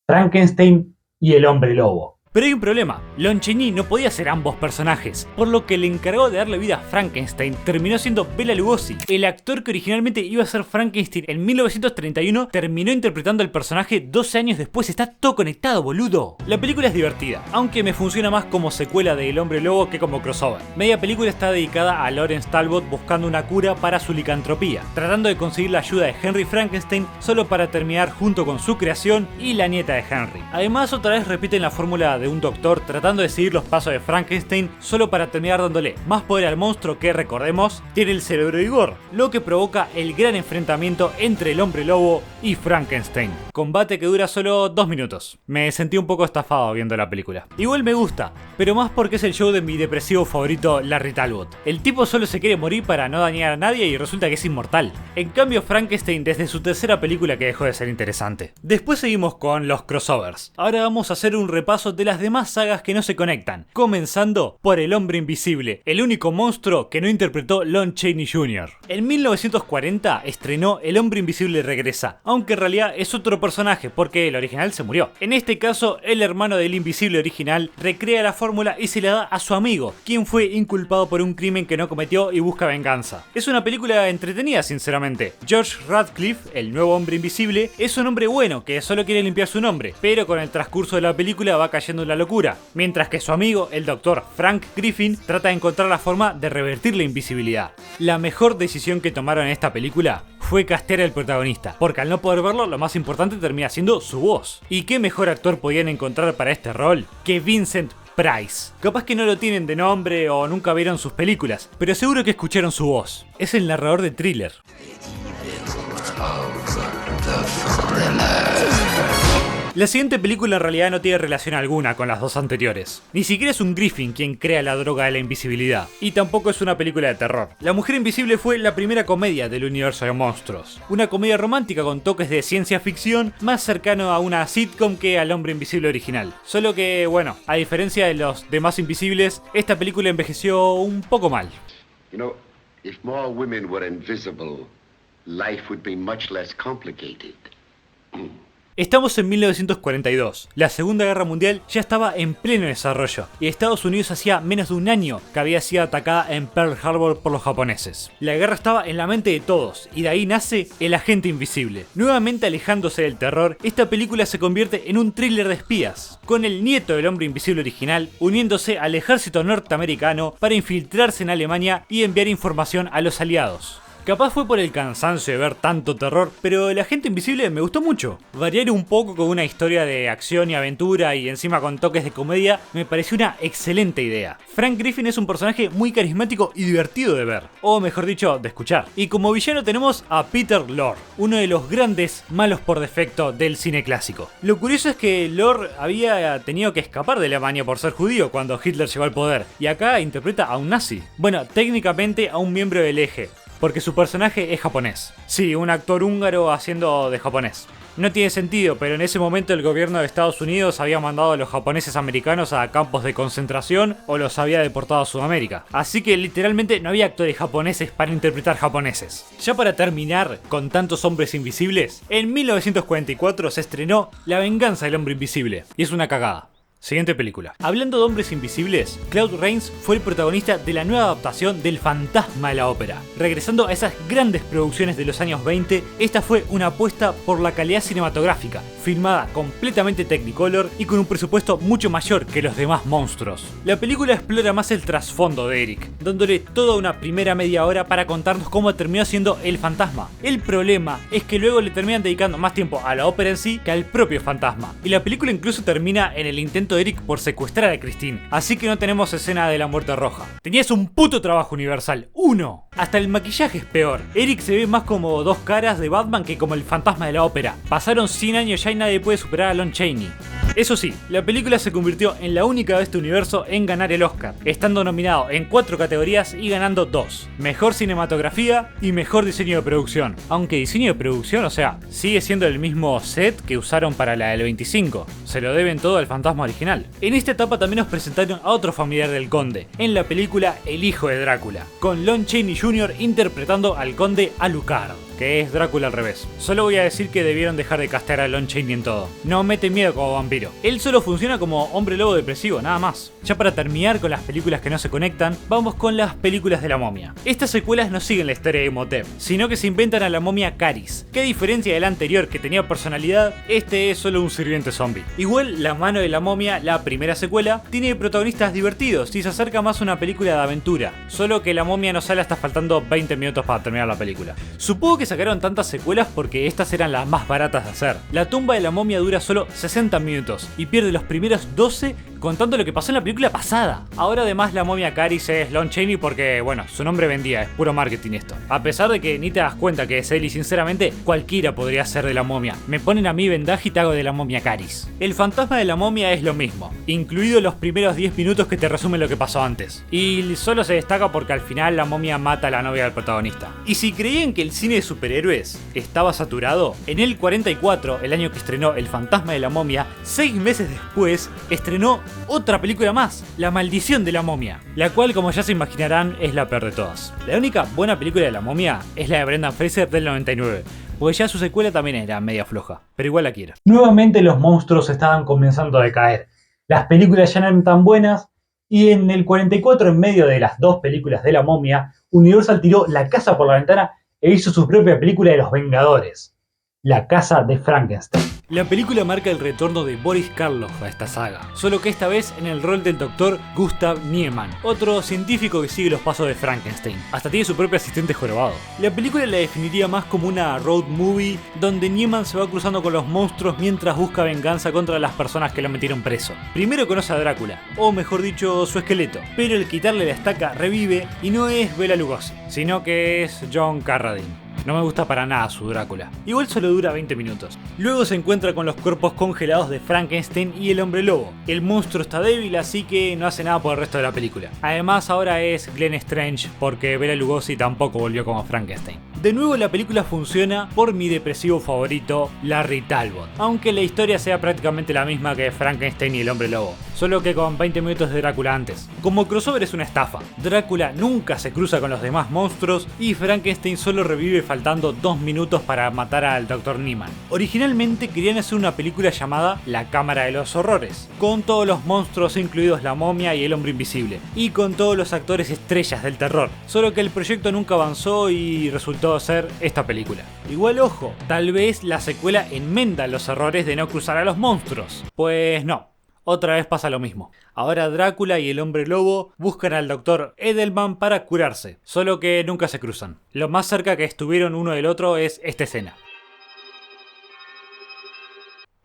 Frankenstein y el Hombre Lobo. Pero hay un problema, Lon Chaney no podía ser ambos personajes, por lo que el encargado de darle vida a Frankenstein terminó siendo Bela Lugosi. El actor que originalmente iba a ser Frankenstein en 1931 terminó interpretando al personaje 12 años después. Está todo conectado, boludo. La película es divertida, aunque me funciona más como secuela de El Hombre Lobo que como crossover. Media película está dedicada a Lawrence Talbot buscando una cura para su licantropía, tratando de conseguir la ayuda de Henry Frankenstein solo para terminar junto con su creación y la nieta de Henry. Además, otra vez repiten la fórmula de un doctor tratando de seguir los pasos de Frankenstein solo para terminar dándole más poder al monstruo que, recordemos, tiene el cerebro de Igor, lo que provoca el gran enfrentamiento entre el Hombre Lobo y Frankenstein. Combate que dura solo 2 minutos. Me sentí un poco estafado viendo la película. Igual me gusta, pero más porque es el show de mi depresivo favorito Larry Talbot. El tipo solo se quiere morir para no dañar a nadie y resulta que es inmortal. En cambio, Frankenstein desde su tercera película que dejó de ser interesante. Después seguimos con los crossovers. Ahora vamos a hacer un repaso de las demás sagas que no se conectan, comenzando por El Hombre Invisible, el único monstruo que no interpretó Lon Chaney Jr. En 1940 estrenó El Hombre Invisible Regresa, aunque en realidad es otro personaje porque el original se murió. En este caso, el hermano del Invisible original recrea la fórmula y se la da a su amigo, quien fue inculpado por un crimen que no cometió y busca venganza. Es una película entretenida, sinceramente. George Radcliffe, el nuevo Hombre Invisible, es un hombre bueno que solo quiere limpiar su nombre, pero con el transcurso de la película va cayendo en la locura, mientras que su amigo, el doctor Frank Griffin, trata de encontrar la forma de revertir la invisibilidad. La mejor decisión que tomaron en esta película fue castear al protagonista, porque al no poder verlo, lo más importante termina siendo su voz. ¿Y qué mejor actor podían encontrar para este rol que Vincent Price? Capaz que no lo tienen de nombre o nunca vieron sus películas, pero seguro que escucharon su voz. Es el narrador de Thriller. La siguiente película en realidad no tiene relación alguna con las dos anteriores. Ni siquiera es un Griffin quien crea la droga de la invisibilidad. Y tampoco es una película de terror. La Mujer Invisible fue la primera comedia del universo de monstruos. Una comedia romántica con toques de ciencia ficción, más cercano a una sitcom que al Hombre Invisible original. Solo que, bueno, a diferencia de los demás Invisibles, esta película envejeció un poco mal. You know, if more women were invisible, life would be much less complicated. Estamos en 1942, la Segunda Guerra Mundial ya estaba en pleno desarrollo y Estados Unidos hacía menos de un año que había sido atacada en Pearl Harbor por los japoneses. La guerra estaba en la mente de todos y de ahí nace El Agente Invisible. Nuevamente alejándose del terror, esta película se convierte en un thriller de espías, con el nieto del hombre invisible original uniéndose al ejército norteamericano para infiltrarse en Alemania y enviar información a los aliados. Capaz fue por el cansancio de ver tanto terror, pero El Agente Invisible me gustó mucho. Variar un poco con una historia de acción y aventura y encima con toques de comedia me pareció una excelente idea. Frank Griffin es un personaje muy carismático y divertido de ver, o mejor dicho, de escuchar. Y como villano tenemos a Peter Lorre, uno de los grandes malos por defecto del cine clásico. Lo curioso es que Lorre había tenido que escapar de Alemania por ser judío cuando Hitler llegó al poder, y acá interpreta a un nazi. Bueno, técnicamente a un miembro del Eje, porque su personaje es japonés. Sí, un actor húngaro haciendo de japonés. No tiene sentido, pero en ese momento el gobierno de Estados Unidos había mandado a los japoneses americanos a campos de concentración o los había deportado a Sudamérica. Así que literalmente no había actores japoneses para interpretar japoneses. Ya para terminar con tantos hombres invisibles, en 1944 se estrenó La Venganza del Hombre Invisible. Y es una cagada. Siguiente película. Hablando de hombres invisibles, Claude Rains fue el protagonista de la nueva adaptación del Fantasma de la Ópera. Regresando a esas grandes producciones de los años 20, esta fue una apuesta por la calidad cinematográfica, filmada completamente Technicolor y con un presupuesto mucho mayor que los demás monstruos. La película explora más el trasfondo de Eric, dándole toda una primera media hora para contarnos cómo terminó siendo el fantasma. El problema es que luego le terminan dedicando más tiempo a la ópera en sí que al propio fantasma, y la película incluso termina en el intento de Eric por secuestrar a Christine, así que no tenemos escena de la muerte roja. Tenías un puto trabajo, Universal, uno. Hasta el maquillaje es peor. Eric se ve más como dos caras de Batman que como el fantasma de la ópera. Pasaron 100 años ya y nadie puede superar a Lon Chaney. Eso sí, la película se convirtió en la única de este universo en ganar el Oscar, estando nominado en 4 categorías y ganando 2. Mejor cinematografía y mejor diseño de producción. Aunque diseño de producción, o sea, sigue siendo el mismo set que usaron para la del 25. Se lo deben todo al fantasma original. En esta etapa también nos presentaron a otro familiar del conde, en la película El hijo de Drácula, con Lon Chaney Jr. interpretando al conde Alucard, que es Drácula al revés. Solo voy a decir que debieron dejar de castear a Lon Chaney en todo. No mete miedo como vampiro. Él solo funciona como hombre lobo depresivo, nada más. Ya para terminar con las películas que no se conectan, vamos con las películas de la momia. Estas secuelas no siguen la historia de Imhotep, sino que se inventan a la momia Caris, que a diferencia del anterior que tenía personalidad, este es solo un sirviente zombie. Igual, La mano de la momia, la primera secuela, tiene protagonistas divertidos y se acerca más a una película de aventura, solo que la momia no sale hasta faltando 20 minutos para terminar la película. Supongo que sacaron tantas secuelas porque estas eran las más baratas de hacer. La tumba de la momia dura solo 60 minutos y pierde los primeros 12 contando lo que pasó en la película pasada. Ahora además la momia Caris es Lon Chaney porque, bueno, su nombre vendía, es puro marketing esto. A pesar de que ni te das cuenta que es él y sinceramente cualquiera podría ser de la momia. Me ponen a mí vendaje y te hago de la momia Caris. El fantasma de la momia es lo mismo, incluido los primeros 10 minutos que te resumen lo que pasó antes. Y solo se destaca porque al final la momia mata a la novia del protagonista. Y si creían que el cine de superhéroes estaba saturado, en el 44, el año que estrenó El fantasma de la momia, 6 meses después estrenó otra película más, La maldición de la momia, la cual, como ya se imaginarán, es la peor de todas. La única buena película de la momia es la de Brendan Fraser del 99, porque ya su secuela también era media floja, pero igual la quiero. Nuevamente los monstruos estaban comenzando a decaer. Las películas ya no eran tan buenas y en el 44, en medio de las 2 películas de la momia, Universal tiró la casa por la ventana e hizo su propia película de los Vengadores, La casa de Frankenstein. La película marca el retorno de Boris Karloff a esta saga, solo que esta vez en el rol del doctor Gustav Niemann, otro científico que sigue los pasos de Frankenstein. Hasta tiene su propio asistente jorobado. La película la definiría más como una road movie, donde Niemann se va cruzando con los monstruos mientras busca venganza contra las personas que lo metieron preso. Primero conoce a Drácula, o mejor dicho, su esqueleto, pero el quitarle la estaca revive y no es Bela Lugosi, sino que es John Carradine. No me gusta para nada su Drácula. Igual solo dura 20 minutos. Luego se encuentra con los cuerpos congelados de Frankenstein y el hombre lobo. El monstruo está débil, así que no hace nada por el resto de la película. Además ahora es Glenn Strange porque Bela Lugosi tampoco volvió como Frankenstein. De nuevo la película funciona por mi depresivo favorito, Larry Talbot, aunque la historia sea prácticamente la misma que Frankenstein y el Hombre Lobo, solo que con 20 minutos de Drácula antes. Como crossover es una estafa, Drácula nunca se cruza con los demás monstruos y Frankenstein solo revive faltando 2 minutos para matar al Dr. Niemann. Originalmente querían hacer una película llamada La Cámara de los Horrores, con todos los monstruos incluidos la momia y el hombre invisible, y con todos los actores estrellas del terror, solo que el proyecto nunca avanzó y resultó ser esta película. Igual ojo, tal vez la secuela enmenda los errores de no cruzar a los monstruos. Pues no. Otra vez pasa lo mismo. Ahora Drácula y el Hombre Lobo buscan al Dr. Edelman para curarse, solo que nunca se cruzan. Lo más cerca que estuvieron uno del otro es esta escena.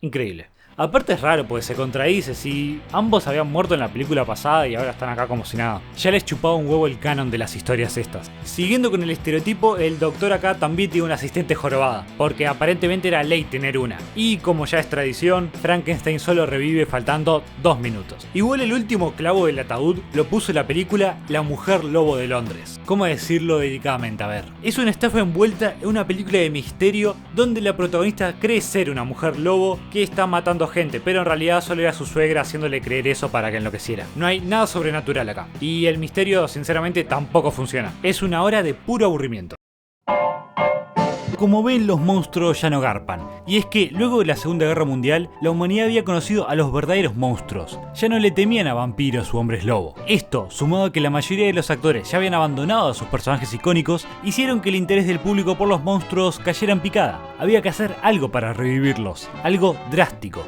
Increíble. Aparte es raro porque se contradice, si ambos habían muerto en la película pasada y ahora están acá como si nada. Ya les chupaba un huevo el canon de las historias estas. Siguiendo con el estereotipo, el doctor acá también tiene una asistente jorobada, porque aparentemente era ley tener una. Y como ya es tradición, Frankenstein solo revive faltando 2 minutos. Igual el último clavo del ataúd lo puso la película La Mujer Lobo de Londres. ¿Cómo decirlo delicadamente? A ver. Es una estafa envuelta en una película de misterio donde la protagonista cree ser una mujer lobo que está matando gente, pero en realidad solo era su suegra haciéndole creer eso para que enloqueciera. No hay nada sobrenatural acá. Y el misterio sinceramente tampoco funciona. Es una hora de puro aburrimiento. Como ven, los monstruos ya no garpan, y es que luego de la Segunda Guerra Mundial, la humanidad había conocido a los verdaderos monstruos, ya no le temían a vampiros u hombres lobo. Esto, sumado a que la mayoría de los actores ya habían abandonado a sus personajes icónicos, hicieron que el interés del público por los monstruos cayera en picada. Había que hacer algo para revivirlos, algo drástico.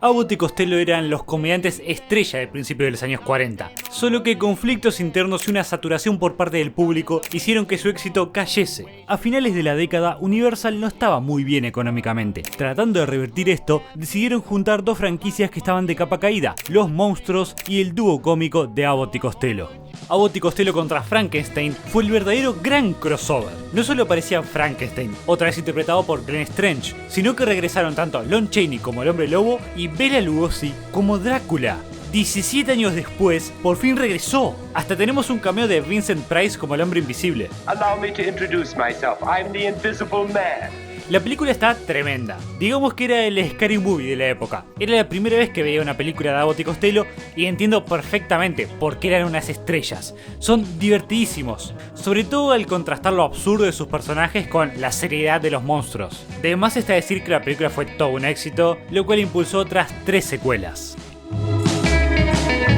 Abbott y Costello eran los comediantes estrella del principio de los años 40, solo que conflictos internos y una saturación por parte del público hicieron que su éxito cayese. A finales de la década, Universal no estaba muy bien económicamente. Tratando de revertir esto, decidieron juntar 2 franquicias que estaban de capa caída, Los Monstruos y el dúo cómico de Abbott y Costello. Abbott y Costello contra Frankenstein fue el verdadero gran crossover. No solo aparecía Frankenstein, otra vez interpretado por Glenn Strange, sino que regresaron tanto Lon Chaney como el Hombre Lobo y Bela Lugosi como Drácula. 17 años después, por fin regresó. Hasta tenemos un cameo de Vincent Price como el Hombre Invisible. Allow me to introduce myself. I'm the Invisible Man. La película está tremenda. Digamos que era el Scary Movie de la época. Era la primera vez que veía una película de Abbott y Costello y entiendo perfectamente por qué eran unas estrellas. Son divertidísimos, sobre todo al contrastar lo absurdo de sus personajes con la seriedad de los monstruos. De más está decir que la película fue todo un éxito, lo cual impulsó otras 3 secuelas.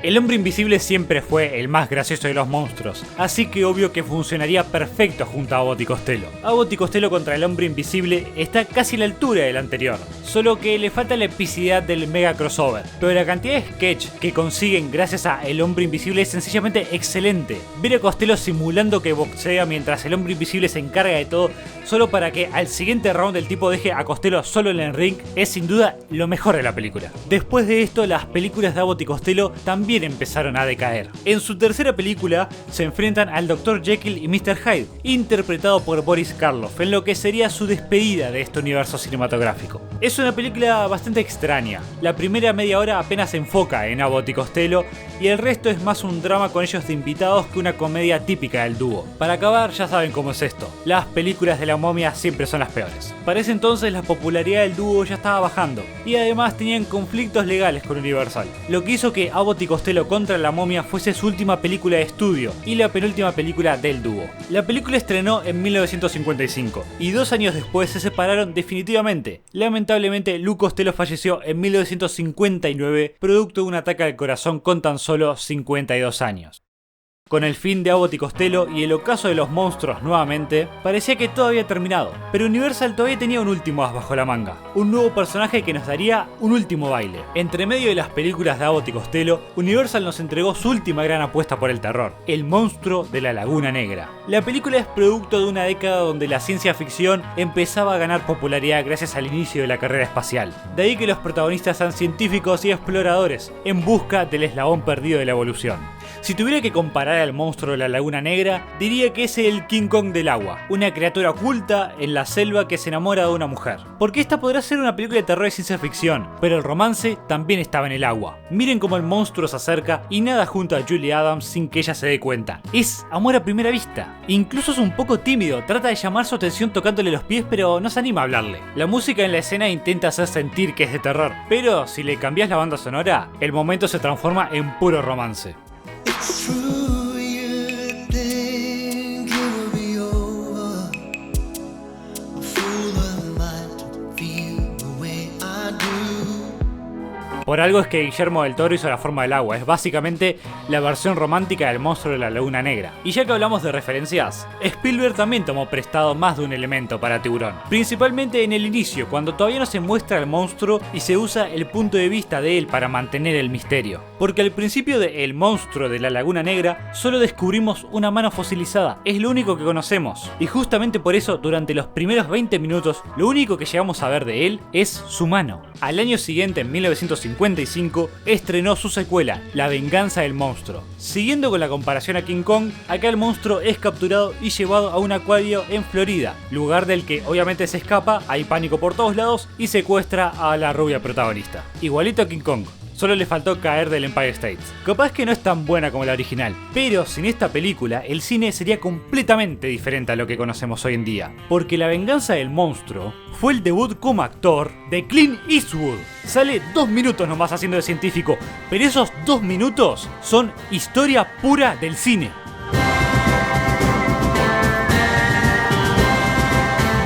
El Hombre Invisible siempre fue el más gracioso de los monstruos, así que obvio que funcionaría perfecto junto a Abbott y Costello. Abbott y Costello contra el Hombre Invisible está casi a la altura del anterior, solo que le falta la epicidad del mega crossover, pero la cantidad de sketch que consiguen gracias a El Hombre Invisible es sencillamente excelente. Ver a Costello simulando que boxea mientras el Hombre Invisible se encarga de todo, solo para que al siguiente round el tipo deje a Costello solo en el ring, es sin duda lo mejor de la película. Después de esto, las películas de Abbott y Costello también empezaron a decaer. En su tercera película se enfrentan al Dr. Jekyll y Mr. Hyde, interpretado por Boris Karloff, en lo que sería su despedida de este universo cinematográfico. Es una película bastante extraña. La primera media hora apenas se enfoca en Abbott y Costello y el resto es más un drama con ellos de invitados que una comedia típica del dúo. Para acabar, ya saben cómo es esto. Las películas de la momia siempre son las peores. Para ese entonces la popularidad del dúo ya estaba bajando y además tenían conflictos legales con Universal, lo que hizo que Abbott y Costello contra la momia fuese su última película de estudio y la penúltima película del dúo. La película estrenó en 1955 y 2 años después se separaron definitivamente. Lamentablemente, Lou Costello falleció en 1959 producto de un ataque al corazón con tan solo 52 años. Con el fin de Abbott y Costello y el ocaso de los monstruos nuevamente, parecía que todo había terminado, pero Universal todavía tenía un último as bajo la manga, un nuevo personaje que nos daría un último baile. Entre medio de las películas de Abbott y Costello, Universal nos entregó su última gran apuesta por el terror, El Monstruo de la Laguna Negra. La película es producto de una década donde la ciencia ficción empezaba a ganar popularidad gracias al inicio de la carrera espacial. De ahí que los protagonistas sean científicos y exploradores, en busca del eslabón perdido de la evolución. Si tuviera que comparar al monstruo de la Laguna Negra, diría que es el King Kong del agua, una criatura oculta en la selva que se enamora de una mujer. Porque esta podrá ser una película de terror de ciencia ficción, pero el romance también estaba en el agua. Miren cómo el monstruo se acerca y nada junto a Julie Adams sin que ella se dé cuenta. Es amor a primera vista. Incluso es un poco tímido, trata de llamar su atención tocándole los pies, pero no se anima a hablarle. La música en la escena intenta hacer sentir que es de terror, pero si le cambias la banda sonora, el momento se transforma en puro romance. Por algo es que Guillermo del Toro hizo La forma del agua, es básicamente la versión romántica del monstruo de la Laguna Negra. Y ya que hablamos de referencias, Spielberg también tomó prestado más de un elemento para Tiburón. Principalmente en el inicio, cuando todavía no se muestra el monstruo y se usa el punto de vista de él para mantener el misterio. Porque al principio de El monstruo de la Laguna Negra solo descubrimos una mano fosilizada, es lo único que conocemos. Y justamente por eso, durante los primeros 20 minutos, lo único que llegamos a ver de él es su mano. Al año siguiente, en 1955, estrenó su secuela, La venganza del monstruo. Siguiendo con la comparación a King Kong, acá el monstruo es capturado y llevado a un acuario en Florida, lugar del que obviamente se escapa, hay pánico por todos lados y secuestra a la rubia protagonista. Igualito a King Kong. Solo le faltó caer del Empire State. Capaz que no es tan buena como la original, pero sin esta película el cine sería completamente diferente a lo que conocemos hoy en día. Porque La venganza del monstruo fue el debut como actor de Clint Eastwood. Sale 2 minutos nomás haciendo de científico, pero esos 2 minutos son historia pura del cine.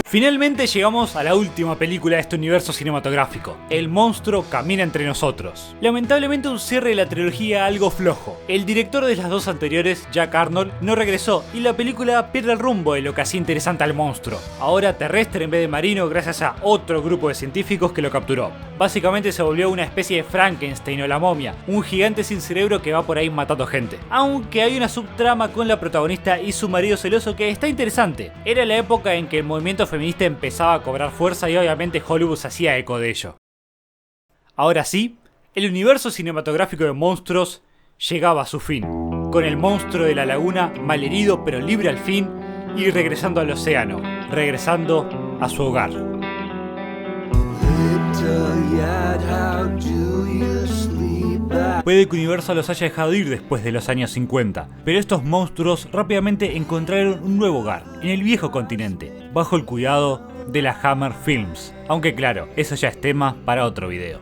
Finalmente llegamos a la última película de este universo cinematográfico. El monstruo camina entre nosotros. Lamentablemente un cierre de la trilogía algo flojo. El director de las dos anteriores, Jack Arnold, no regresó y la película pierde el rumbo de lo que hacía interesante al monstruo. Ahora terrestre en vez de marino gracias a otro grupo de científicos que lo capturó. Básicamente se volvió una especie de Frankenstein o la momia, un gigante sin cerebro que va por ahí matando gente. Aunque hay una subtrama con la protagonista y su marido celoso que está interesante. Era la época en que el movimiento feminista empezaba a cobrar fuerza y obviamente Hollywood se hacía eco de ello. Ahora sí, el universo cinematográfico de monstruos llegaba a su fin, con el monstruo de la laguna malherido pero libre al fin y regresando al océano, regresando a su hogar. Puede que Universal los haya dejado ir después de los años 50, pero estos monstruos rápidamente encontraron un nuevo hogar, en el viejo continente, bajo el cuidado de la Hammer Films. Aunque claro, eso ya es tema para otro video.